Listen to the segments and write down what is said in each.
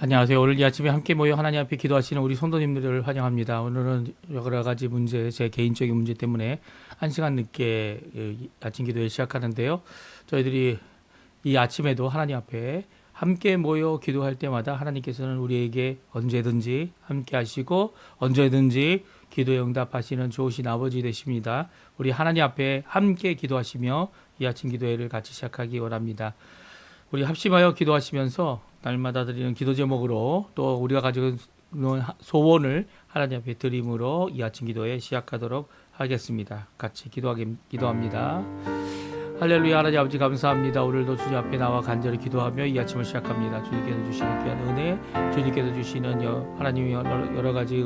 안녕하세요. 오늘 이 아침에 함께 모여 하나님 앞에 기도하시는 우리 성도님들을 환영합니다. 오늘은 여러 가지 문제, 제 개인적인 문제 때문에 1시간 늦게 아침 기도를 시작하는데요. 저희들이 이 아침에도 하나님 앞에 함께 모여 기도할 때마다 하나님께서는 우리에게 언제든지 함께 하시고 언제든지 기도에 응답하시는 좋으신 아버지 되십니다. 우리 하나님 앞에 함께 기도하시며 이 아침 기도회를 같이 시작하기 원합니다. 우리 합심하여 기도하시면서 날마다 드리는 기도 제목으로 또 우리가 가지고 있는 소원을 하나님 앞에 드림으로 이 아침 기도회 시작하도록 하겠습니다. 같이 기도합니다. 할렐루야. 하나님 아버지 감사합니다. 오늘도 주님 앞에 나와 간절히 기도하며 이 아침을 시작합니다. 주님께서 주시는 귀한 은혜, 주님께서 주시는 하나님의 여러 가지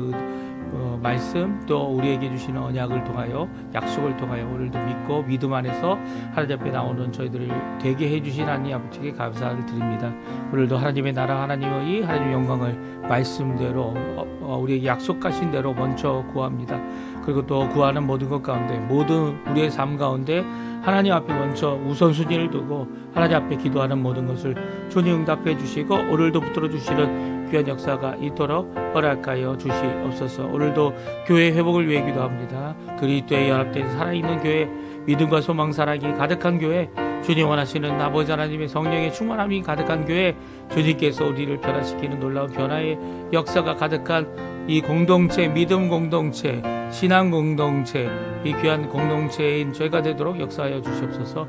말씀, 또 우리에게 주시는 언약을 통하여, 약속을 통하여 오늘도 믿고 믿음 안에서 하나님 앞에 나오는 저희들을 되게 해주신 하나님 아버지께 감사를 드립니다. 오늘도 하나님의 나라, 하나님의 영광을 말씀대로 우리에게 약속하신 대로 먼저 구합니다. 그리고 또 구하는 모든 것 가운데, 모든 우리의 삶 가운데 하나님 앞에 먼저 우선순위를 두고 하나님 앞에 기도하는 모든 것을 주님 응답해 주시고 오늘도 붙들어 주시는 귀한 역사가 있도록 허락하여 주시옵소서. 오늘도 교회 회복을 위해 기도합니다. 그리스도의 연합된 살아있는 교회, 믿음과 소망 사랑이 가득한 교회, 주님 원하시는 아버지 하나님의 성령의 충만함이 가득한 교회, 주님께서 우리를 변화시키는 놀라운 변화의 역사가 가득한 이 공동체, 믿음 공동체, 신앙 공동체, 이 귀한 공동체인 저희가 되도록 역사하여 주시옵소서.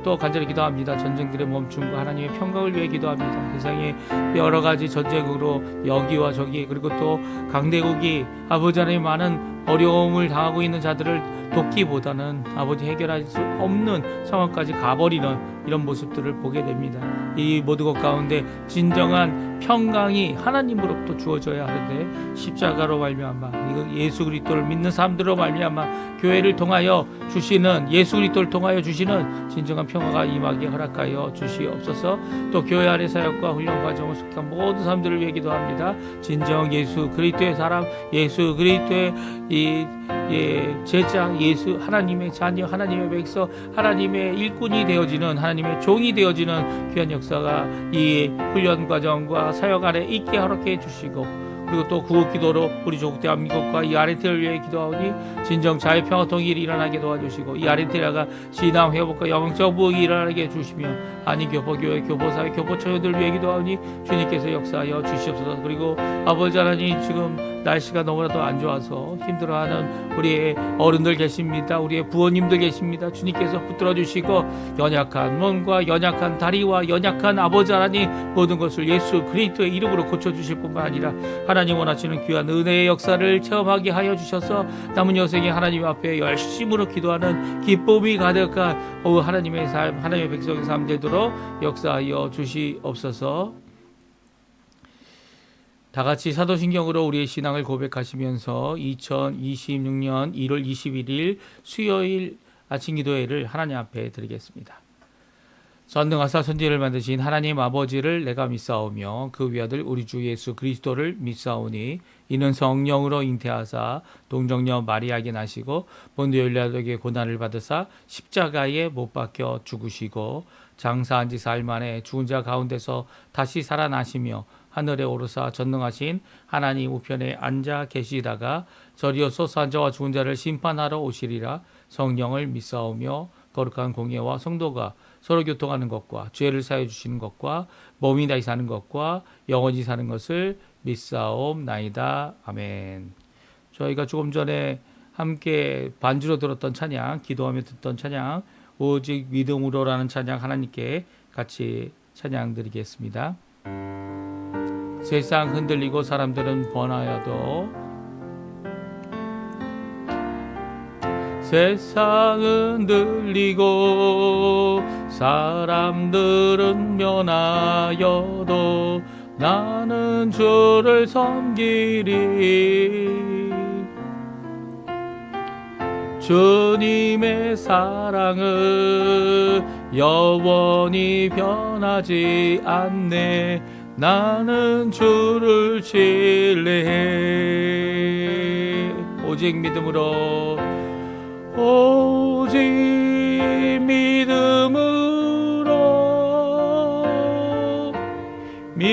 또 간절히 기도합니다. 전쟁들의 멈춤과 하나님의 평강을 위해 기도합니다. 세상에 여러 가지 전쟁으로 여기와 저기, 그리고 또 강대국이 아버지 하나님 많은 어려움을 당하고 있는 자들을 돕기보다는 아버지 해결할 수 없는 상황까지 가버리는 이런 모습들을 보게 됩니다. 이 모든 것 가운데 진정한 평강이 하나님으로부터 주어져야 하는데 십자가로 말미암아 예수 그리스도를 믿는 사람들로 말미암아 교회를 통하여 주시는, 예수 그리스도를 통하여 주시는 진정한 평화가 임하게 허락하여 주시옵소서. 또 교회 안의 사역과 훈련 과정을 속한 모든 사람들을 위해 기도합니다. 진정 예수 그리스도의 사람, 예수 그리스도의 제자, 예수 하나님의 자녀, 하나님의 백성, 하나님의 일꾼이 되어지는, 하나님의 종이 되어지는 귀한 역사가 이 훈련 과정과 사역 안에 있게 허락해 주시고, 그리고 또 구국 기도로 우리 조국 대한민국과 이 아르헨티나를 위해 기도하오니 진정 자유 평화 통일이 일어나게 도와주시고, 이 아르헨티나가 신앙 회복과 영적 부흥이 일어나게 해주시며, 아니 교포교회, 교포사회, 교포처녀들 위해 기도하오니 주님께서 역사하여 주시옵소서. 그리고 아버지 하나님, 지금 날씨가 너무나도 안 좋아서 힘들어하는 우리의 어른들 계십니다. 우리의 부모님들 계십니다. 주님께서 붙들어 주시고 연약한 몸과 연약한 다리와 연약한 아버지 하나님 모든 것을 예수 그리스도의 이름으로 고쳐주실 뿐만 아니라 하나님 원하시는 귀한 은혜의 역사를 체험하게 하여 주셔서 남은 여생에 하나님 앞에 열심으로 기도하는 기쁨이 가득한 하나님의 삶, 하나님의 백성의 삶 되도록 역사하여 주시옵소서. 다 같이 사도신경으로 우리의 신앙을 고백하시면서 2026년 1월 21일 수요일 아침 기도회를 하나님 앞에 드리겠습니다. 전능하사 천지를 만드신 하나님 아버지를 내가 믿사오며 그 위아들 우리 주 예수 그리스도를 믿사오니 이는 성령으로 잉태하사 동정녀 마리아에게 나시고 본디 율리아에게 고난을 받으사 십자가에 못 박혀 죽으시고 장사한 지 사흘 만에 죽은 자 가운데서 다시 살아나시며 하늘에 오르사 전능하신 하나님 우편에 앉아 계시다가 저리어 솟아 자와 죽은 자를 심판하러 오시리라. 성령을 믿사오며 거룩한 공예와 성도가 서로 교통하는 것과 죄를 사해 주시는 것과 몸이 다시 사는 것과 영원히 사는 것을 믿사옵나이다. 아멘. 저희가 조금 전에 함께 반주로 들었던 찬양, 기도하며 듣던 찬양, 오직 믿음으로라는 찬양 하나님께 같이 찬양 드리겠습니다. 세상 흔들리고 사람들은 번하여도, 세상 흔들리고 사람들은 면하여도 나는 주를 섬기리. 주님의 사랑은 영원히 변하지 않네. 나는 주를 신뢰해. 오직 믿음으로, 오직 믿음으로,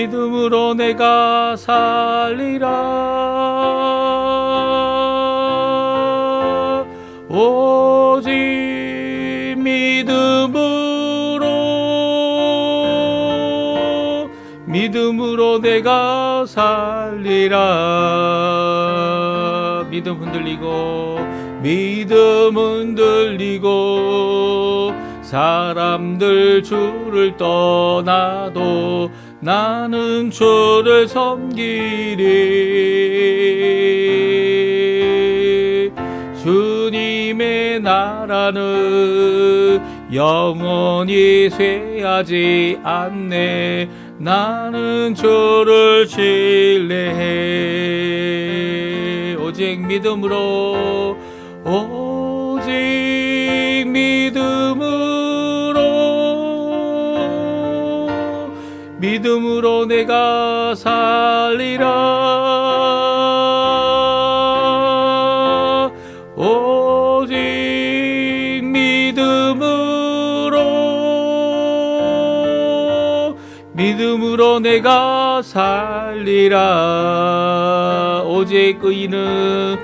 믿음으로 내가 살리라. 오직 믿음으로 내가 살리라. 믿음 흔들리고 사람들 주를 떠나도 나는 주를 섬기리. 주님의 나라는 영원히 쇠하지 않네. 나는 주를 신뢰해. 오직 믿음으로 내가 살리라. 오직 믿음으로 내가 살리라. 오직 의인은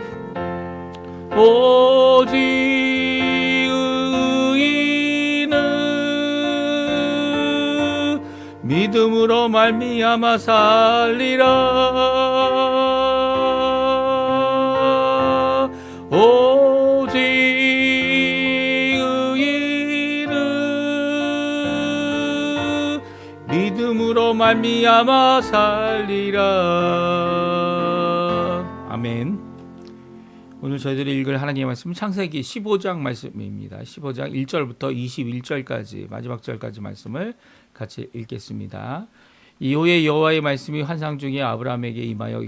믿음으로 말미암아 살리라. 오직 의인은 믿음으로 말미암아 살리라. 아멘. 오늘 저희들이 읽을 하나님의 말씀은 창세기 15장 말씀입니다. 15장 1절부터 21절까지 마지막 절까지 말씀을 같이 읽겠습니다. 이후에 여호와의 말씀이 환상 중에 아브라함에게 임하여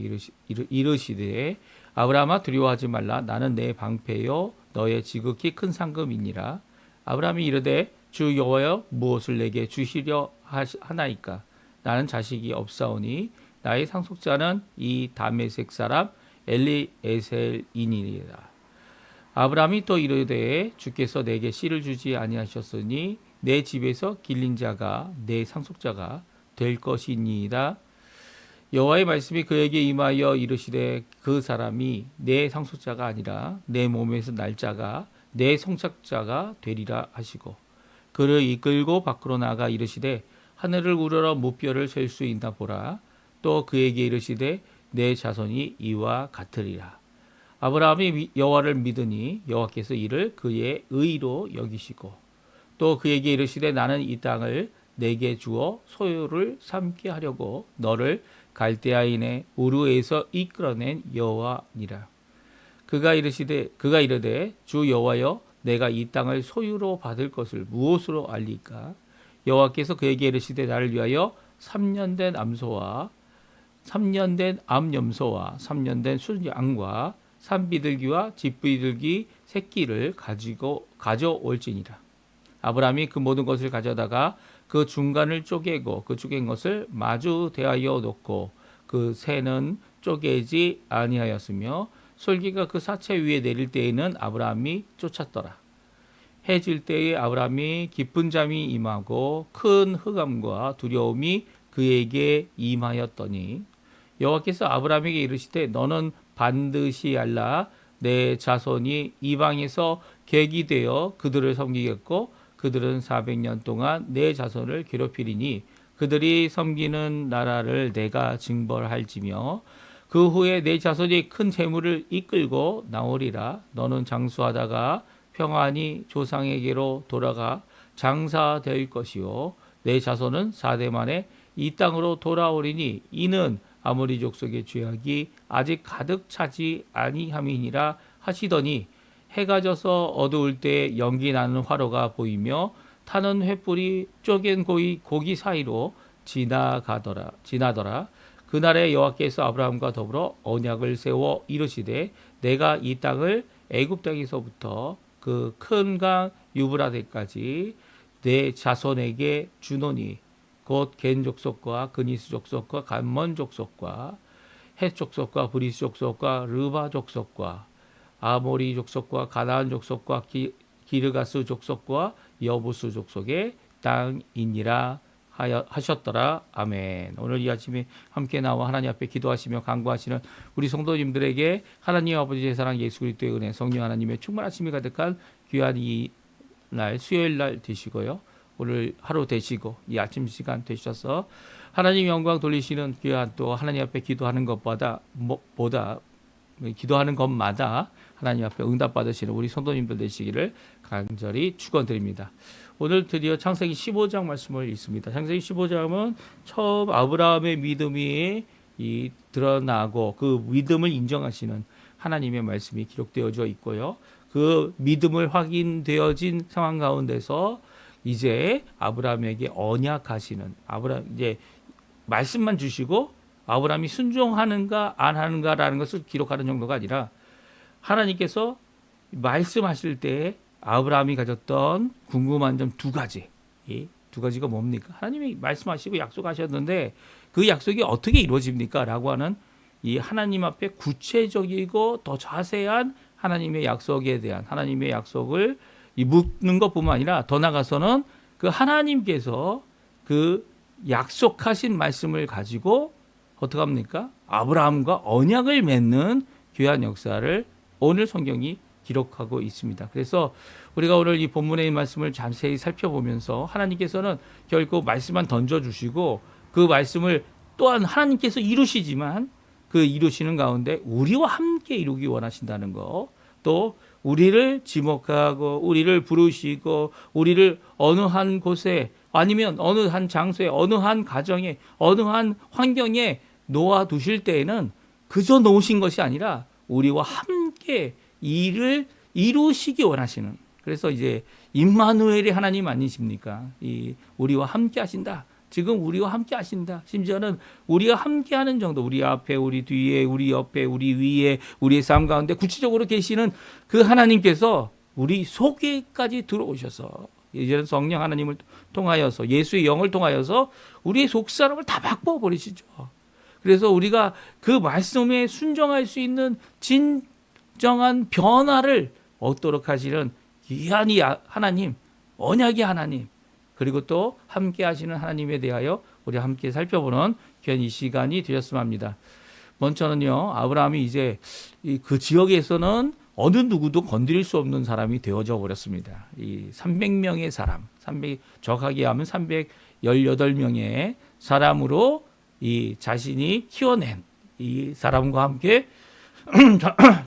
이르시되 아브라함아 두려워하지 말라. 나는 내 방패요 너의 지극히 큰 상급이니라. 아브라함이 이르되 주 여호와여 무엇을 내게 주시려 하나이까. 나는 자식이 없사오니 나의 상속자는 이 다메섹 사람 엘리에셀이니라. 아브라함이 또 이르되 주께서 내게 씨를 주지 아니하셨으니 내 집에서 길린 자가 내 상속자가 될 것이니이다. 여호와의 말씀이 그에게 임하여 이르시되 그 사람이 내 상속자가 아니라 내 몸에서 날 자가 내 성착자가 되리라 하시고 그를 이끌고 밖으로 나가 이르시되 하늘을 우러러 무뼈를 셀 수 있나 보라. 또 그에게 이르시되 내 자손이 이와 같으리라. 아브라함이 여호와를 믿으니 여호와께서 이를 그의 의로 여기시고 또 그에게 이르시되 나는 이 땅을 내게 주어 소유를 삼게 하려고 너를 갈대아인의 우르에서 이끌어낸 여호와니라. 그가 이르되 주 여호와여 내가 이 땅을 소유로 받을 것을 무엇으로 알리까. 여호와께서 그에게 이르시되 나를 위하여 3년 된 암염소와 3년 된 순양과 산비둘기와 집비둘기 새끼를 가져올지니라. 아브라함이 그 모든 것을 가져다가 그 중간을 쪼개고 그 쪼갠 것을 마주 대하여 놓고 그 새는 쪼개지 아니하였으며 솔기가 그 사체 위에 내릴 때에는 아브라함이 쫓았더라. 해질 때에 아브라함이 깊은 잠이 임하고 큰 흑암과 두려움이 그에게 임하였더니 여호와께서 아브라함에게 이르시되 너는 반드시 알라. 내 자손이 이방에서 객이 되어 그들을 섬기겠고 그들은 400년 동안 내 자손을 괴롭히리니 그들이 섬기는 나라를 내가 징벌할지며 그 후에 내 자손이 큰 재물을 이끌고 나오리라. 너는 장수하다가 평안히 조상에게로 돌아가 장사될 것이요 내 자손은 4대 만에 이 땅으로 돌아오리니 이는 아모리 족속의 죄악이 아직 가득 차지 아니함이니라 하시더니 해가 져서 어두울 때 연기 나는 화로가 보이며 타는 횃불이 쪼갠 고기 사이로 지나더라. 그날에 여호와께서 아브라함과 더불어 언약을 세워 이르시되 내가 이 땅을 애굽 땅에서부터 그 큰 강 유브라데까지 내 자손에게 주노니 곧 겐 족속과 그니스 족속과 간몬 족속과 헷 족속과 브리스 족속과 르바 족속과 아모리 족속과 가나안 족속과 기르가스 족속과 여부스 족속의 땅이니라 하셨더라. 아멘. 오늘 이 아침에 함께 나와 하나님 앞에 기도하시며 간구하시는 우리 성도님들에게 하나님 아버지의 사랑 예수 그리스도의 은혜 성령 하나님의 충만하심이 가득한 귀한 이 날 수요일 날 되시고요. 오늘 하루 되시고 이 아침 시간 되셔서 하나님 영광 돌리시는 귀한 또 하나님 앞에 기도하는 것보다 기도하는 것마다 하나님 앞에 응답 받으시는 우리 성도님들 되시기를 간절히 축원드립니다. 오늘 드디어 창세기 15장 말씀을 읽습니다. 창세기 15장은 처음 아브라함의 믿음이 드러나고 그 믿음을 인정하시는 하나님의 말씀이 기록되어져 있고요. 그 믿음을 확인되어진 상황 가운데서 이제 아브라함에게 언약하시는 이제 말씀만 주시고 아브라함이 순종하는가 안 하는가라는 것을 기록하는 정도가 아니라 하나님께서 말씀하실 때 아브라함이 가졌던 궁금한 점 두 가지. 이 두 가지가 뭡니까? 하나님이 말씀하시고 약속하셨는데 그 약속이 어떻게 이루어집니까? 라고 하는 이 하나님 앞에 구체적이고 더 자세한 하나님의 약속에 대한 하나님의 약속을 묻는 것뿐만 아니라 더 나아가서는 그 하나님께서 그 약속하신 말씀을 가지고 어떻게 합니까? 아브라함과 언약을 맺는 귀한 역사를 오늘 성경이 기록하고 있습니다. 그래서 우리가 오늘 이 본문의 말씀을 자세히 살펴보면서 하나님께서는 결국 말씀만 던져주시고 그 말씀을 또한 하나님께서 이루시지만 그 이루시는 가운데 우리와 함께 이루기 원하신다는 거, 또 우리를 지목하고 우리를 부르시고 우리를 어느 한 곳에 아니면 어느 한 장소에 어느 한 가정에 어느 한 환경에 놓아두실 때에는 그저 놓으신 것이 아니라 우리와 함께 일을 이루시기 원하시는, 그래서 이제 임마누엘이 하나님 아니십니까? 우리와 함께 하신다. 지금 우리와 함께 하신다. 심지어는 우리가 함께하는 정도, 우리 앞에, 우리 뒤에, 우리 옆에, 우리 위에, 우리의 삶 가운데 구체적으로 계시는 그 하나님께서 우리 속에까지 들어오셔서 이제는 성령 하나님을 통하여서 예수의 영을 통하여서 우리의 속사람을 다 바꿔버리시죠. 그래서 우리가 그 말씀에 순종할 수 있는 진정한 변화를 얻도록 하시는 귀한 이 하나님, 언약의 하나님, 그리고 또 함께 하시는 하나님에 대하여 우리 함께 살펴보는 귀한 이 시간이 되었으면 합니다. 먼저는요, 아브라함이 이제 그 지역에서는 어느 누구도 건드릴 수 없는 사람이 되어져 버렸습니다. 이 300명의 사람, 정확하게 하면 318명의 사람으로 이 자신이 키워낸 이 사람과 함께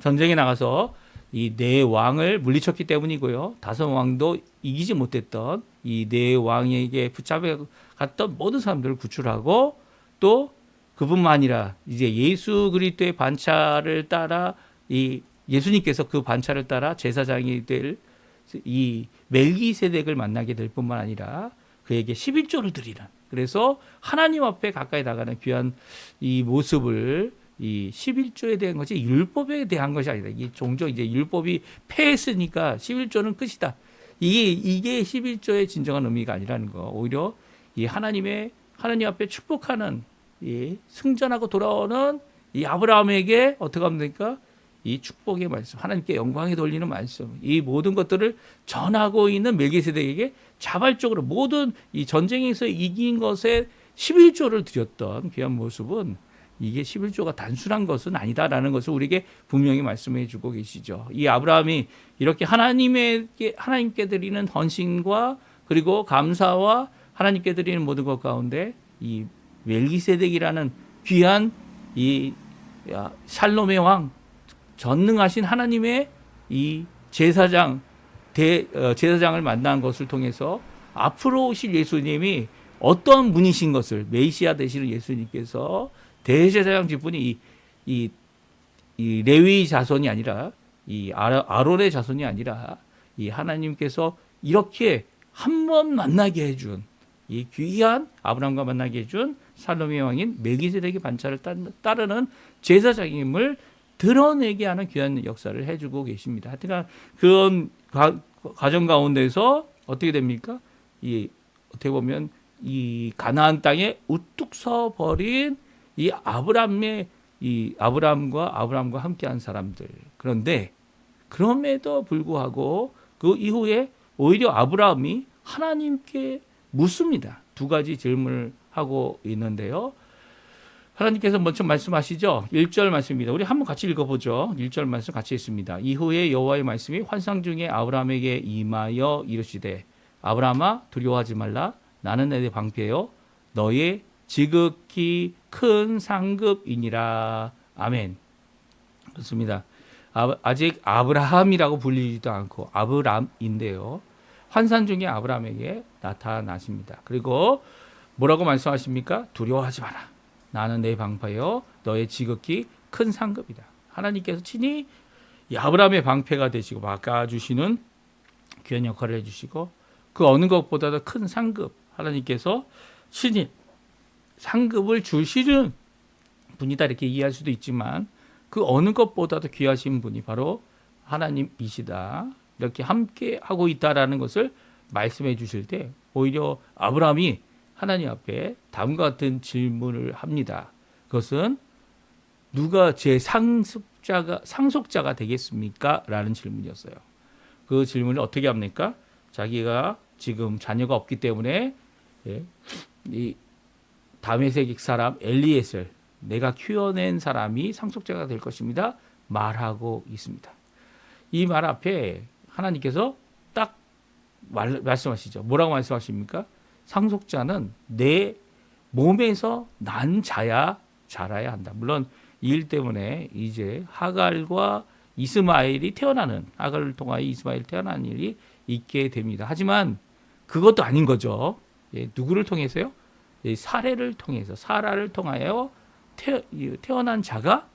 전쟁에 나가서 이 네 왕을 물리쳤기 때문이고요. 다섯 왕도 이기지 못했던 이 네 왕에게 붙잡혀 갔던 모든 사람들을 구출하고, 또 그뿐만 아니라 이제 예수 그리스도의 반차를 따라 이 예수님께서 그 반차를 따라 제사장이 될 이 멜기세덱을 만나게 될 뿐만 아니라 그에게 11조를 드리는, 그래서 하나님 앞에 가까이 나가는 귀한 이 모습을, 이 11조에 대한 것이 율법에 대한 것이 아니다. 이게 종종 이제 율법이 폐했으니까 11조는 끝이다. 이게 11조의 진정한 의미가 아니라는 거. 오히려 이 하나님 앞에 축복하는 이 승전하고 돌아오는 이 아브라함에게 어떻게 하면 됩니까? 이 축복의 말씀, 하나님께 영광에 돌리는 말씀, 이 모든 것들을 전하고 있는 멜기세덱에게 자발적으로 모든 이 전쟁에서 이긴 것에 11조를 드렸던 귀한 모습은, 이게 11조가 단순한 것은 아니다라는 것을 우리에게 분명히 말씀해 주고 계시죠. 이 아브라함이 이렇게 하나님께 드리는 헌신과 그리고 감사와 하나님께 드리는 모든 것 가운데 이 멜기세덱이라는 귀한 이 샬롬의 왕, 전능하신 하나님의 이 제사장을 만난 것을 통해서 앞으로 오실 예수님이 어떤 분이신 것을, 메시아 되시는 예수님께서 대제사장 직분이 이 레위 자손이 아니라 이 아론의 자손이 아니라 이 하나님께서 이렇게 한 번 만나게 해준 이 귀한 아브라함과 만나게 해준 살롬의 왕인 멜기세덱의 반차를 따르는 제사장임을 드러내게 하는 귀한 역사를 해주고 계십니다. 하여튼 그런 과정 가운데서 어떻게 됩니까? 어떻게 보면 이 가나안 땅에 우뚝 서 버린 이 아브라함과 함께한 사람들. 그런데 그럼에도 불구하고 그 이후에 오히려 아브라함이 하나님께 묻습니다. 두 가지 질문을 하고 있는데요. 하나님께서 먼저 말씀하시죠. 1절 말씀입니다. 우리 한번 같이 읽어보죠. 1절 말씀 같이 읽습니다. 이후에 여호와의 말씀이 환상 중에 아브라함에게 임하여 이르시되 아브라함아 두려워하지 말라. 나는 내 방패요 너의 지극히 큰 상급이니라. 아멘. 그렇습니다. 아직 아브라함이라고 불리지도 않고 아브람인데요. 환상 중에 아브라함에게 나타나십니다. 그리고 뭐라고 말씀하십니까? 두려워하지 마라. 나는 내 방패요 너의 지극히 큰 상급이다. 하나님께서 친히 이 아브라함의 방패가 되시고 막아주시는 귀한 역할을 해주시고 그 어느 것보다도 큰 상급, 하나님께서 친히 상급을 주시는 분이다 이렇게 이해할 수도 있지만 그 어느 것보다도 귀하신 분이 바로 하나님이시다. 이렇게 함께 하고 있다라는 것을 말씀해 주실 때 오히려 아브라함이 하나님 앞에 다음과 같은 질문을 합니다. 그것은 누가 제 상속자가 되겠습니까? 라는 질문이었어요. 그 질문을 어떻게 합니까? 자기가 지금 자녀가 없기 때문에 이 다메섹 사람 엘리에셀, 내가 키워낸 사람이 상속자가 될 것입니다. 말하고 있습니다. 이 말 앞에 하나님께서 딱 말씀하시죠. 뭐라고 말씀하십니까? 상속자는 내 몸에서 난 자야 자라야 한다. 물론 이 일 때문에 이제 하갈과 이스마엘이 태어나는, 하갈을 통하여 이스마엘이 태어나는 일이 있게 됩니다. 하지만 그것도 아닌 거죠. 누구를 통해서요? 사례를 통해서, 사라를 통하여 태어난 자가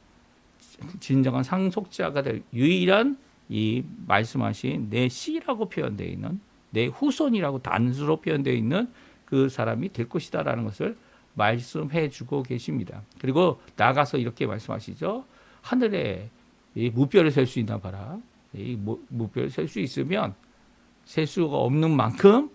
진정한 상속자가 될 유일한 이 말씀하신 내 씨라고 표현되어 있는, 내 후손이라고 단수로 표현되어 있는 그 사람이 될 것이다라는 것을 말씀해 주고 계십니다. 그리고 나가서 이렇게 말씀하시죠. 하늘에 이 무뼈를 셀 수 있나 봐라. 이 무뼈를 셀 수 있으면 셀 수가 없는 만큼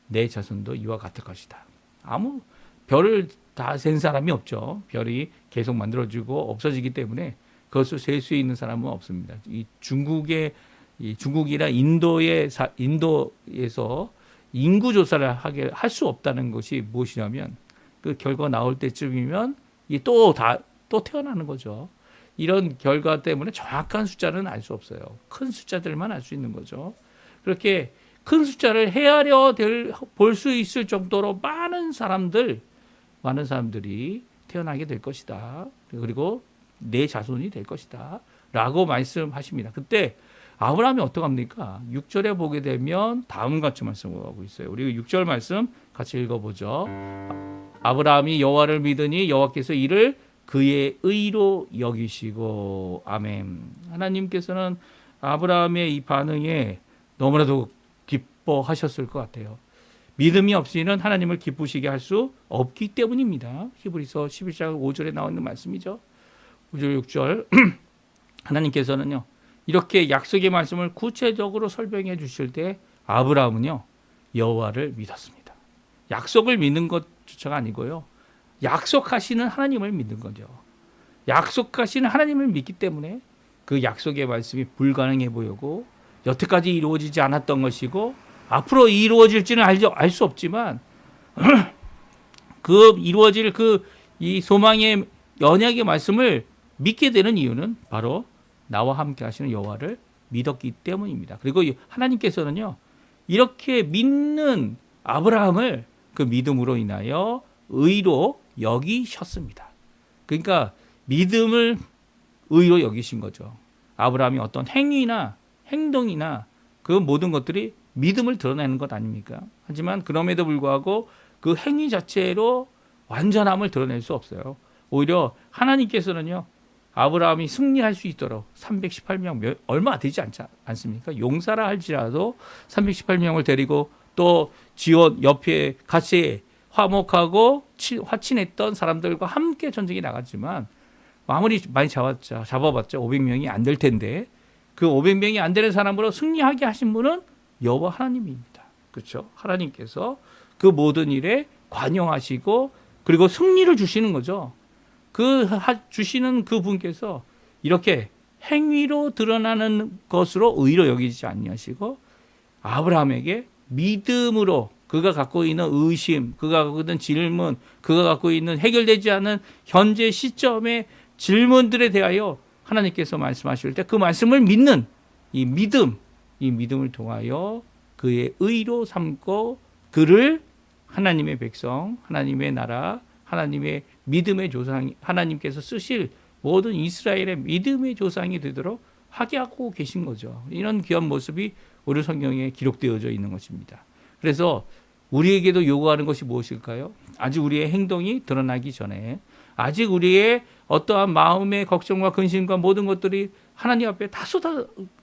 내 자손도 이와 같을 것이다. 아무 별을 다 센 사람이 없죠. 별이 계속 만들어지고 없어지기 때문에 그것을 셀 수 있는 사람은 없습니다. 이 중국이나 인도에서 인구 조사를 할 수 없다는 것이 무엇이냐면 그 결과 나올 때쯤이면 또 태어나는 거죠. 이런 결과 때문에 정확한 숫자는 알 수 없어요. 큰 숫자들만 알 수 있는 거죠. 그렇게 큰 숫자를 헤아려 볼 수 있을 정도로 많은 사람들이 태어나게 될 것이다. 그리고 내 자손이 될 것이다. 라고 말씀하십니다. 그때 아브라함이 어떡합니까? 6절에 보게 되면 다음같이 말씀하고 있어요. 우리 6절 말씀 같이 읽어보죠. 아브라함이 여호와를 믿으니 여호와께서 이를 그의 의로 여기시고. 아멘. 하나님께서는 아브라함의 이 반응에 너무나도 기뻐하셨을 것 같아요. 믿음이 없이는 하나님을 기쁘시게 할 수 없기 때문입니다. 히브리서 11장 5절에 나와 있는 말씀이죠. 5절 6절 하나님께서는요 이렇게 약속의 말씀을 구체적으로 설명해 주실 때 아브라함은요 여호와를 믿었습니다. 약속을 믿는 것조차가 아니고요, 약속하시는 하나님을 믿는 거죠. 약속하시는 하나님을 믿기 때문에 그 약속의 말씀이 불가능해 보이고 여태까지 이루어지지 않았던 것이고 앞으로 이루어질지는 알 수 없지만 그 이루어질 이 소망의 언약의 말씀을 믿게 되는 이유는 바로 나와 함께 하시는 여호와를 믿었기 때문입니다. 그리고 하나님께서는요 이렇게 믿는 아브라함을 그 믿음으로 인하여 의로 여기셨습니다. 그러니까 믿음을 의로 여기신 거죠. 아브라함이 어떤 행위나 행동이나 그 모든 것들이 믿음을 드러내는 것 아닙니까? 하지만 그럼에도 불구하고 그 행위 자체로 완전함을 드러낼 수 없어요. 오히려 하나님께서는요 아브라함이 승리할 수 있도록 318명 얼마 되지 않습니까? 용사라 할지라도 318명을 데리고 또 지원 옆에 같이 화목하고 화친했던 사람들과 함께 전쟁에 나갔지만 아무리 많이 잡아봤자 500명이 안 될 텐데 그 500명이 안 되는 사람으로 승리하게 하신 분은 여호와 하나님입니다. 그렇죠? 하나님께서 그 모든 일에 관여하시고 그리고 승리를 주시는 거죠. 주시는 그 분께서 이렇게 행위로 드러나는 것으로 의로 여기지 아니하시고 아브라함에게 믿음으로 그가 갖고 있는 의심, 그가 갖고 있는 질문, 그가 갖고 있는 해결되지 않은 현재 시점의 질문들에 대하여 하나님께서 말씀하실 때 그 말씀을 믿는 이 믿음을 통하여 그의 의로 삼고 그를 하나님의 백성, 하나님의 나라, 하나님의 믿음의 조상, 하나님께서 쓰실 모든 이스라엘의 믿음의 조상이 되도록 하게 하고 계신 거죠. 이런 귀한 모습이 우리 성경에 기록되어져 있는 것입니다. 그래서 우리에게도 요구하는 것이 무엇일까요? 아직 우리의 행동이 드러나기 전에, 아직 우리의 어떠한 마음의 걱정과 근심과 모든 것들이 하나님 앞에 다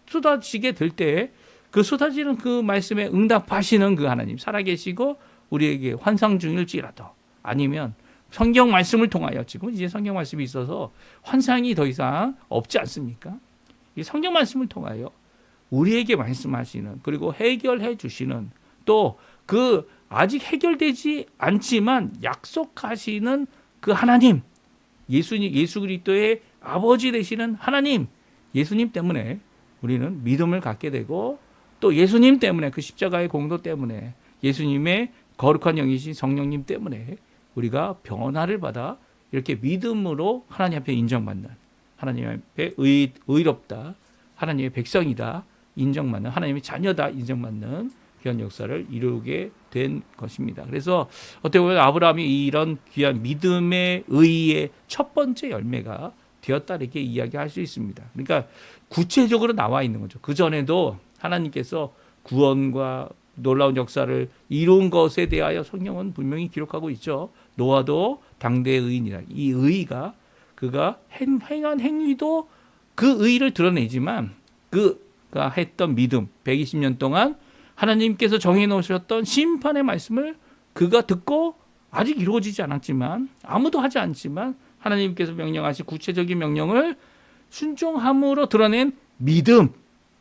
쏟아지게 될 때 그 쏟아지는 그 말씀에 응답하시는 그 하나님 살아계시고 우리에게 환상 중일지라도, 아니면 성경 말씀을 통하여, 지금 이제 성경 말씀이 있어서 환상이 더 이상 없지 않습니까? 이 성경 말씀을 통하여 우리에게 말씀하시는, 그리고 해결해 주시는, 또 그 아직 해결되지 않지만 약속하시는 그 하나님, 예수 그리스도의 아버지 되시는 하나님, 예수님 때문에 우리는 믿음을 갖게 되고, 또 예수님 때문에, 그 십자가의 공도 때문에, 예수님의 거룩한 영이신 성령님 때문에 우리가 변화를 받아 이렇게 믿음으로 하나님 앞에 인정받는, 하나님 앞에 의롭다, 하나님의 백성이다 인정받는, 하나님의 자녀다 인정받는 귀한 역사를 이루게 된 것입니다. 그래서 어떻게 보면 아브라함이 이런 귀한 믿음의 의의 첫 번째 열매가 되었다, 이렇게 이야기할 수 있습니다. 그러니까 구체적으로 나와 있는 거죠. 그 전에도 하나님께서 구원과 놀라운 역사를 이룬 것에 대하여 성경은 분명히 기록하고 있죠. 노아도 당대의 의인이라. 이 의가 그가 행한 행위도 그 의를 드러내지만, 그가 했던 믿음, 120년 동안 하나님께서 정해 놓으셨던 심판의 말씀을 그가 듣고 아직 이루어지지 않았지만, 아무도 하지 않지만 하나님께서 명령하신 구체적인 명령을 순종함으로 드러낸 믿음,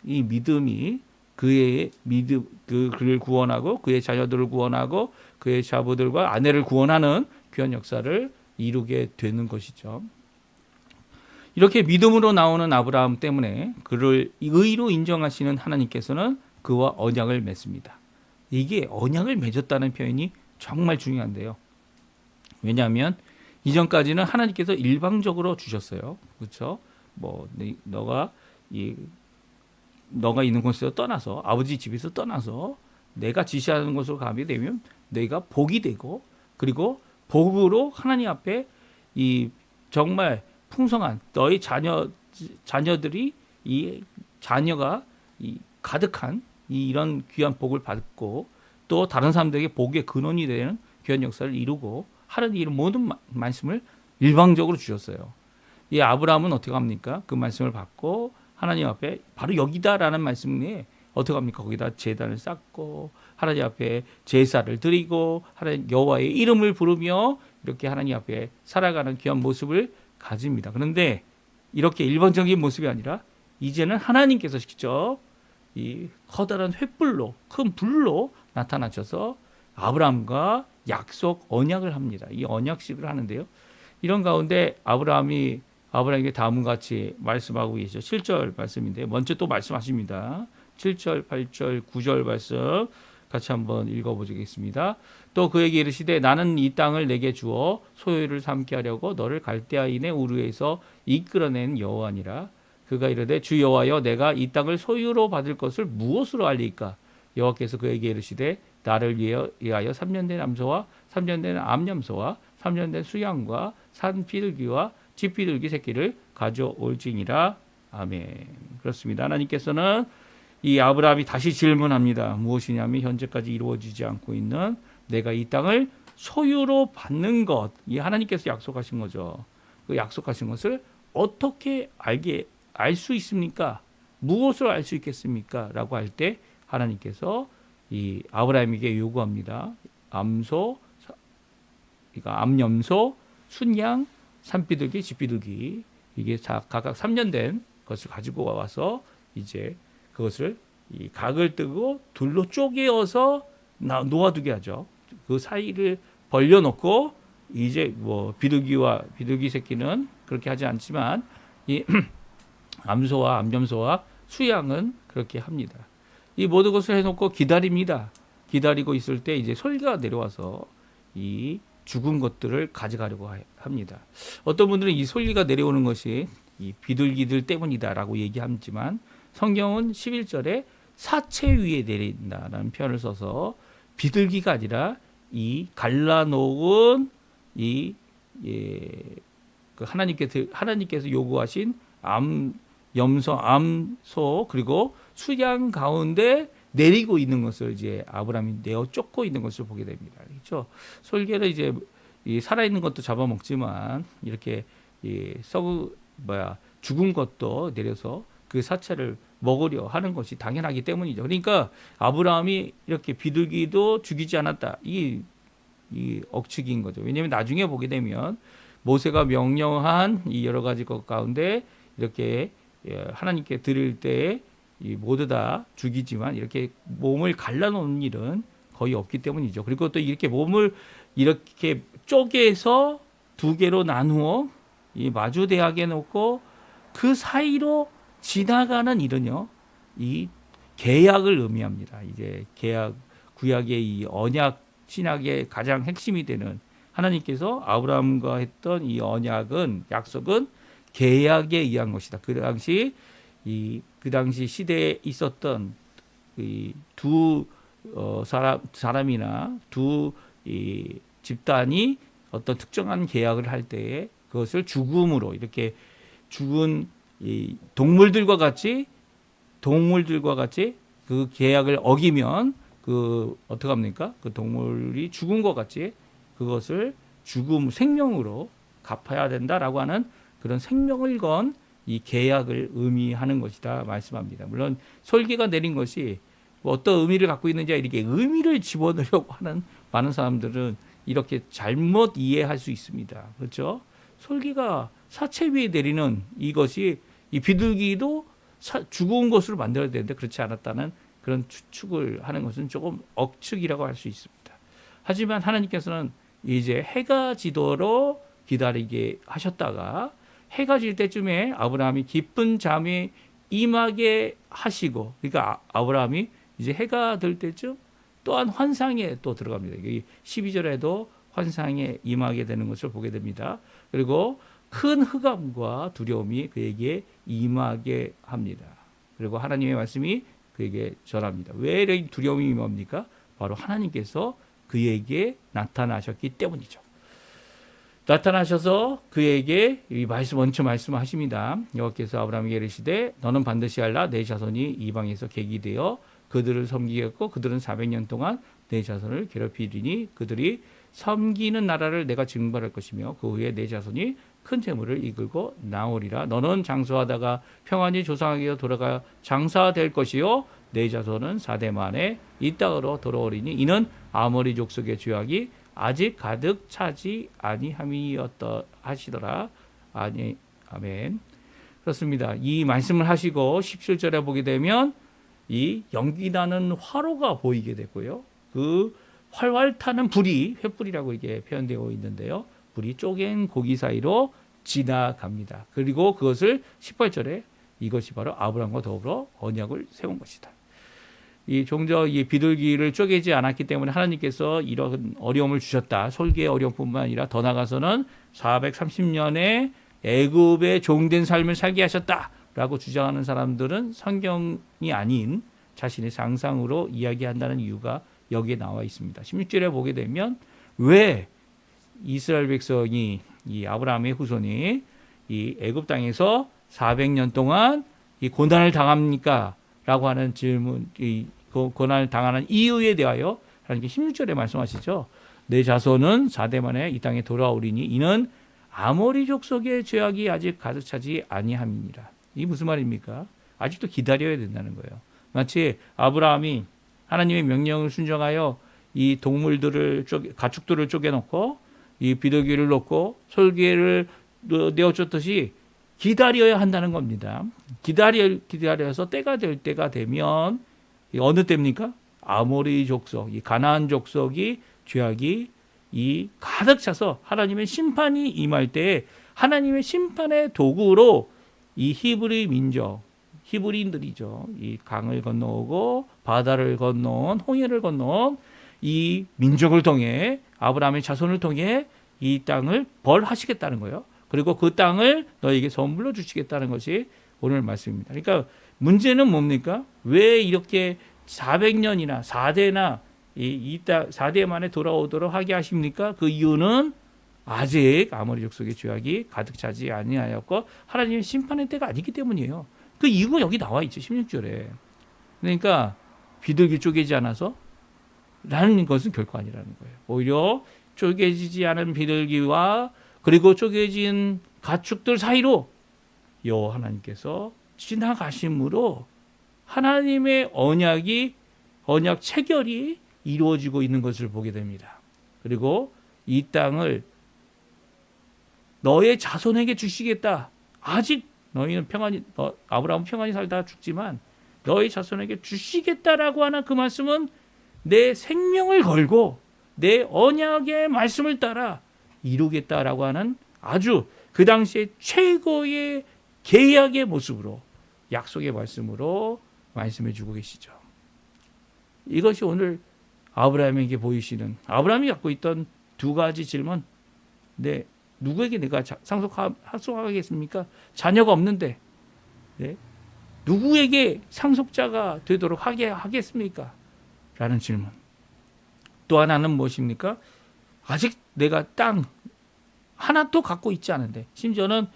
이 믿음이 그의 믿음, 그를 구원하고 그의 자녀들을 구원하고 그의 자부들과 아내를 구원하는 귀한 역사를 이루게 되는 것이죠. 이렇게 믿음으로 나오는 아브라함 때문에 그를 의로 인정하시는 하나님께서는 그와 언약을 맺습니다. 이게 언약을 맺었다는 표현이 정말 중요한데요. 왜냐하면 이전까지는 하나님께서 일방적으로 주셨어요. 그렇죠? 뭐 너가 있는 곳에서 떠나서, 아버지 집에서 떠나서 내가 지시하는 곳으로 가게 되면 내가 복이 되고, 그리고 복으로 하나님 앞에 이 정말 풍성한 너희 자녀들이, 이 자녀가 이 가득한 이런 귀한 복을 받고, 또 다른 사람들에게 복의 근원이 되는 귀한 역사를 이루고 하는 이런 모든 말씀을 일방적으로 주셨어요. 이 아브라함은 어떻게 합니까? 그 말씀을 받고 하나님 앞에 바로 여기다라는 말씀에 어떻게 합니까? 거기다 제단을 쌓고 하나님 앞에 제사를 드리고 하나님 여호와의 이름을 부르며 이렇게 하나님 앞에 살아가는 귀한 모습을 가집니다. 그런데 이렇게 일반적인 모습이 아니라 이제는 하나님께서 직접 이 커다란 횃불로, 큰 불로 나타나셔서 아브라함과 약속, 언약을 합니다. 이 언약식을 하는데요. 이런 가운데 아브라함에게 다음과 같이 말씀하고 계시죠. 7절 말씀인데 먼저 또 말씀하십니다. 7절, 8절, 9절 말씀 같이 한번 읽어보겠습니다. 또 그에게 이르시되 나는 이 땅을 내게 주어 소유를 삼게 하려고 너를 갈대아인의 우르에서 이끌어낸 여호와니라. 그가 이르되 주 여호와여, 내가 이 땅을 소유로 받을 것을 무엇으로 알리까? 여호와께서 그에게 이르시되 나를 위하여 3년 된 암소와 3년 된 암염소와 3년 된 수양과 산 비둘기와 집 비둘기 새끼를 가져올지니라. 아멘. 그렇습니다. 하나님께서는 이 아브라함이 다시 질문합니다. 무엇이냐면 현재까지 이루어지지 않고 있는 내가 이 땅을 소유로 받는 것, 이 하나님께서 약속하신 거죠. 그 약속하신 것을 어떻게 알 수 있습니까? 무엇으로 알 수 있겠습니까? 라고 할 때 하나님께서 이 아브라함에게 요구합니다. 그러니까 암염소, 순양, 산비둘기, 집비둘기, 이게 각각 3년 된 것을 가지고 와서 이제 그것을 이 각을 뜨고 둘로 쪼개어서 놓아두게 하죠. 그 사이를 벌려놓고 이제 뭐 비둘기 새끼는 그렇게 하지 않지만 이 암소와 암염소와 수양은 그렇게 합니다. 이 모든 것을 해놓고 기다립니다. 기다리고 있을 때 이제 솔기가 내려와서 이 죽은 것들을 가져가려고 합니다. 어떤 분들은 이 솔기가 내려오는 것이 이 비둘기들 때문이다라고 얘기하지만 성경은 11절에 사체 위에 내린다라는 표현을 써서 비둘기가 아니라 이 갈라놓은 이 그 하나님께서 요구하신 염소, 암소 그리고 수양 가운데 내리고 있는 것을 이제 아브라함이 내어 쫓고 있는 것을 보게 됩니다. 그렇죠? 솔개를 이제 이 살아있는 것도 잡아먹지만 이렇게 죽은 것도 내려서 그 사체를 먹으려 하는 것이 당연하기 때문이죠. 그러니까 아브라함이 이렇게 비둘기도 죽이지 않았다. 이 억측인 거죠. 왜냐하면 나중에 보게 되면 모세가 명령한 이 여러 가지 것 가운데 이렇게 하나님께 드릴 때 모두 다 죽이지만 이렇게 몸을 갈라놓는 일은 거의 없기 때문이죠. 그리고 또 이렇게 몸을 이렇게 쪼개서 두 개로 나누어 이 마주대하게 놓고 그 사이로 지나가는 일은요, 이 계약을 의미합니다. 이제 구약의 이 언약 신약의 가장 핵심이 되는 하나님께서 아브라함과 했던 이 언약은 약속은 계약에 의한 것이다. 그 당시 시대에 있었던 두 사람이나 두 집단이 어떤 특정한 계약을 할 때에 그것을 죽음으로 이렇게 죽은 이 동물들과 같이 그 계약을 어기면 그 어떻게 합니까? 그 동물이 죽은 것 같이 그것을 생명으로 갚아야 된다라고 하는 그런 생명을 건 이 계약을 의미하는 것이다 말씀합니다. 물론 솔기가 내린 것이 어떤 의미를 갖고 있는지 이렇게 의미를 집어넣으려고 하는 많은 사람들은 이렇게 잘못 이해할 수 있습니다. 그렇죠? 솔기가 사체 위에 내리는 이것이 이 비둘기도 죽은 것으로 만들어야 되는데 그렇지 않았다는 그런 추측을 하는 것은 조금 억측이라고 할 수 있습니다. 하지만 하나님께서는 이제 해가 지도록 기다리게 하셨다가 해가 질 때쯤에 아브라함이 깊은 잠에 임하게 하시고, 그러니까 아브라함이 이제 해가 될 때쯤 또한 환상에 또 들어갑니다. 여기 12절에도 환상에 임하게 되는 것을 보게 됩니다. 그리고 큰 흑암과 두려움이 그에게 임하게 합니다. 그리고 하나님의 말씀이 그에게 전합니다. 왜 이런 두려움이 임합니까? 바로 하나님께서 그에게 나타나셨기 때문이죠. 나타나셔서 그에게 이 먼저 말씀하십니다. 여호와께서 아브라함에게 이르시되 너는 반드시 알라 내 자손이 이방에서 객이 되어 그들을 섬기겠고 그들은 400년 동안 내 자손을 괴롭히리니 그들이 섬기는 나라를 내가 증발할 것이며 그 후에 내 자손이 큰 재물을 이끌고 나오리라. 너는 장수하다가 평안히 조상에게 돌아가 장사될 것이요 내 자손은 4대 만에 이 땅으로 돌아오리니 이는 아모리 족속의 죄악이 아직 가득 차지 아니함이었다 하시더라. 아멘. 그렇습니다. 이 말씀을 하시고 17절에 보게 되면 이 연기나는 화로가 보이게 됐고요. 그 활활 타는 불이 횃불이라고 이게 표현되어 있는데요. 불이 쪼갠 고기 사이로 지나갑니다. 그리고 그것을 18절에 이것이 바로 아브라함과 더불어 언약을 세운 것이다. 이 종저 이 비둘기를 쪼개지 않았기 때문에 하나님께서 이런 어려움을 주셨다. 솔기의 어려움뿐만 아니라 더 나아가서는 430년의 애굽의 종된 삶을 살게 하셨다라고 주장하는 사람들은 성경이 아닌 자신의 상상으로 이야기한다는 이유가 여기에 나와 있습니다. 16절에 보게 되면 왜 이스라엘 백성이 이 아브라함의 후손이 이 애굽 땅에서 400년 동안 이 고난을 당합니까? 라고 하는 질문, 이 고난을 당하는 이유에 대하여 하나님께 16절에 말씀하시죠. 내 자손은 4대 만에 이 땅에 돌아오리니 이는 아모리 족속의 죄악이 아직 가득 차지 아니함이니라. 이게 무슨 말입니까? 아직도 기다려야 된다는 거예요. 마치 아브라함이 하나님의 명령을 순종하여 이 동물들을 가축들을 쪼개놓고 이 비둘기를 놓고 솔개를 내어줬듯이 기다려야 한다는 겁니다. 기다려서 때가 될 때가 되면 어느 때입니까? 아모리 족속, 이 가나안 족속이 죄악이 이 가득 차서 하나님의 심판이 임할 때 하나님의 심판의 도구로 이 히브리 민족, 히브리인들이죠. 이 강을 건너오고 바다를 건너온 홍해를 건너온 이 민족을 통해 아브라함의 자손을 통해 이 땅을 벌하시겠다는 거예요. 그리고 그 땅을 너에게 선물로 주시겠다는 것이 오늘 말씀입니다. 그러니까 문제는 뭡니까? 왜 이렇게 400년이나 4대나 이 땅 4대 만에 돌아오도록 하게 하십니까? 그 이유는 아직 아모리 족속의 죄악이 가득 차지 아니하였고 하나님의 심판의 때가 아니기 때문이에요. 그 이유가 여기 나와 있죠. 16절에. 그러니까 비둘기 쪼개지 않아서 라는 것은 결코 아니라는 거예요. 오히려 쪼개지지 않은 비둘기와 그리고 쪼개진 가축들 사이로 여호와 하나님께서 지나가심으로 하나님의 언약 체결이 이루어지고 있는 것을 보게 됩니다. 그리고 이 땅을 너의 자손에게 주시겠다. 아직 너희는 아브라함은 평안히 살다 죽지만 너의 자손에게 주시겠다라고 하는 그 말씀은 내 생명을 걸고 내 언약의 말씀을 따라 이루겠다라고 하는 아주 그 당시에 최고의 계약의 모습으로 약속의 말씀으로 말씀해 주고 계시죠. 이것이 오늘 아브라함에게 보이시는 아브라함이 갖고 있던 두 가지 질문. 네, 누구에게 내가 상속하겠습니까? 자녀가 없는데 네? 누구에게 상속자가 되도록 하게 하겠습니까? 라는 질문. 또 하나는 무엇입니까? 아직 내가 땅 하나도 갖고 있지 않은데 심지어는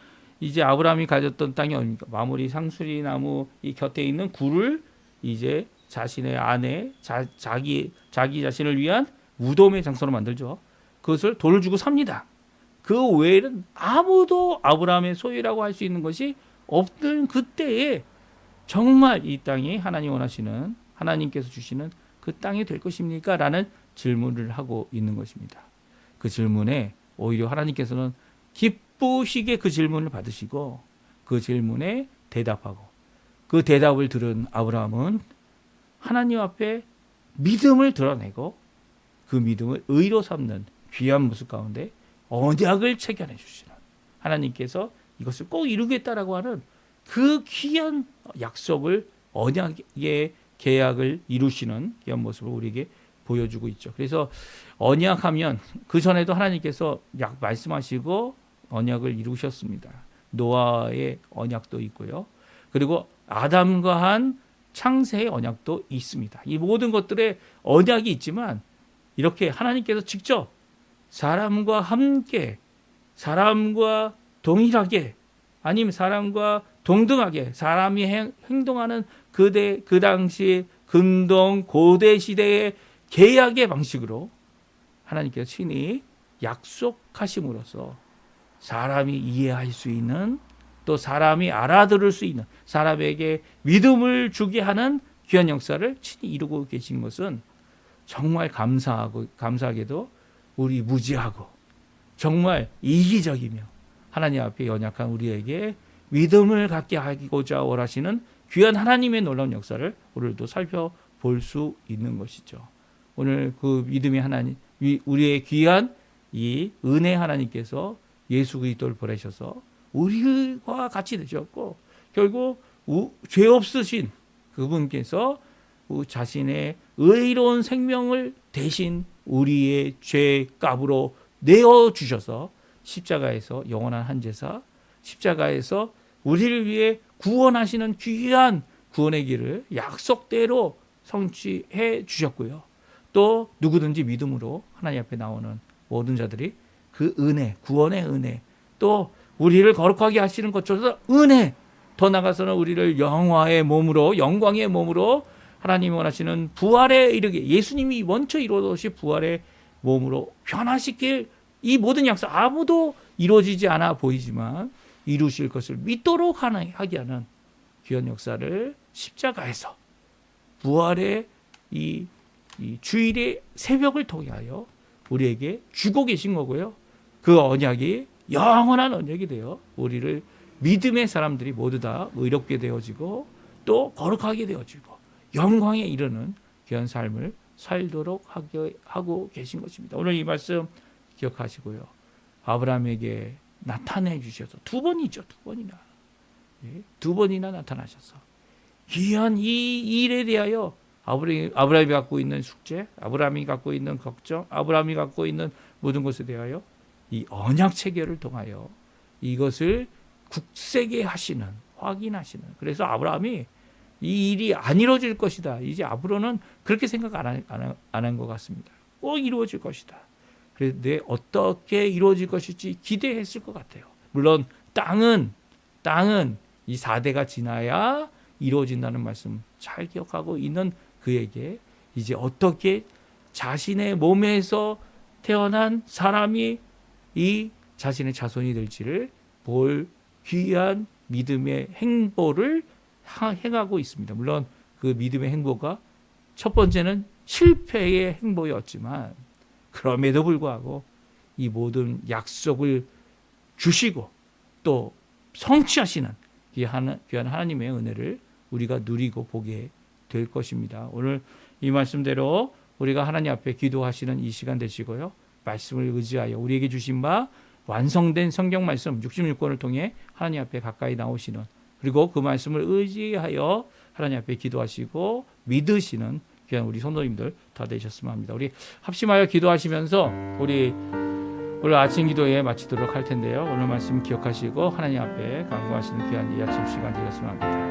이제 아브라함이 가졌던 땅이 어딥니까? 마무리 상수리 나무 이 곁에 있는 굴을 이제 자신의 아내 자기 자신을 위한 무덤의 장소로 만들죠. 그것을 돈을 주고 삽니다. 그 외에는 아무도 아브라함의 소유라고 할 수 있는 것이 없던 그때에 정말 이 땅이 하나님 원하시는 하나님께서 주시는 그 땅이 될 것입니까? 라는 질문을 하고 있는 것입니다. 그 질문에 오히려 하나님께서는 기쁘시게 그 질문을 받으시고 그 질문에 대답하고 그 대답을 들은 아브라함은 하나님 앞에 믿음을 드러내고 그 믿음을 의로 삼는 귀한 모습 가운데 언약을 체결해 주시는 하나님께서 이것을 꼭 이루겠다라고 하는 그 귀한 약속을 언약의 계약을 이루시는 귀한 모습을 우리에게 보여주고 있죠. 그래서 언약하면 그 전에도 하나님께서 말씀하시고 언약을 이루셨습니다. 노아의 언약도 있고요. 그리고 아담과 한 창세의 언약도 있습니다. 이 모든 것들의 언약이 있지만 이렇게 하나님께서 직접 사람과 함께 사람과 동일하게 아니면 사람과 동등하게 사람이 행동하는 그 당시 근동 고대 시대의 계약의 방식으로 하나님께서 친히 약속하심으로써 사람이 이해할 수 있는 또 사람이 알아들을 수 있는 사람에게 믿음을 주게 하는 귀한 역사를 친히 이루고 계신 것은 정말 감사하게도 우리 무지하고 정말 이기적이며 하나님 앞에 연약한 우리에게 믿음을 갖게 하고자 원하시는 귀한 하나님의 놀라운 역사를 오늘도 살펴볼 수 있는 것이죠. 오늘 그 믿음의 하나님, 우리의 귀한 이 은혜 하나님께서 예수 그리스도를 보내셔서 우리와 같이 되셨고 결국 죄 없으신 그분께서 자신의 의로운 생명을 대신 우리의 죄 값으로 내어주셔서 십자가에서 영원한 한제사 십자가에서 우리를 위해 구원하시는 귀한 구원의 길을 약속대로 성취해 주셨고요. 또 누구든지 믿음으로 하나님 앞에 나오는 모든 자들이 그 은혜, 구원의 은혜, 또 우리를 거룩하게 하시는 것조차 은혜, 더 나아가서는 우리를 영화의 몸으로, 영광의 몸으로 하나님이 원하시는 부활에 이르게 예수님이 먼저 이루어오신 부활의 몸으로 변화시킬 이 모든 약속 아무도 이루어지지 않아 보이지만 이루실 것을 믿도록 하게 하는 귀한 역사를 십자가에서 부활의 이 주일의 새벽을 통하여 우리에게 주고 계신 거고요. 그 언약이 영원한 언약이 되어 우리를 믿음의 사람들이 모두 다 의롭게 되어지고 또 거룩하게 되어지고 영광에 이르는 귀한 삶을 살도록 하고 계신 것입니다. 오늘 이 말씀 기억하시고요. 아브라함에게 나타내 주셔서 두 번이죠. 두 번이나 나타나셔서 귀한 이 일에 대하여 아브라함이 갖고 있는 숙제, 아브라함이 갖고 있는 걱정, 아브라함이 갖고 있는 모든 것에 대하여 이 언약 체결을 통하여 이것을 굳세게 하시는, 확인하시는. 그래서 아브라함이 이 일이 안 이루어질 것이다. 이제 앞으로는 그렇게 생각 안 한 것 같습니다. 꼭 이루어질 것이다. 그런데 어떻게 이루어질 것일지 기대했을 것 같아요. 물론 땅은 이 4대가 지나야 이루어진다는 말씀 잘 기억하고 있는 그에게 이제 어떻게 자신의 몸에서 태어난 사람이 이 자신의 자손이 될지를 볼 귀한 믿음의 행보를 행하고 있습니다. 물론 그 믿음의 행보가 첫 번째는 실패의 행보였지만 그럼에도 불구하고 이 모든 약속을 주시고 또 성취하시는 귀한 하나님의 은혜를 우리가 누리고 보게 될 것입니다. 오늘 이 말씀대로 우리가 하나님 앞에 기도하시는 이 시간 되시고요. 말씀을 의지하여 우리에게 주신 바 완성된 성경 말씀 66권을 통해 하나님 앞에 가까이 나오시는, 그리고 그 말씀을 의지하여 하나님 앞에 기도하시고 믿으시는 귀한 우리 성도님들 다 되셨으면 합니다. 우리 합심하여 기도하시면서 우리 오늘 아침 기도에 마치도록 할 텐데요. 오늘 말씀 기억하시고 하나님 앞에 간구하시는 귀한 이 아침 시간 되셨으면 합니다.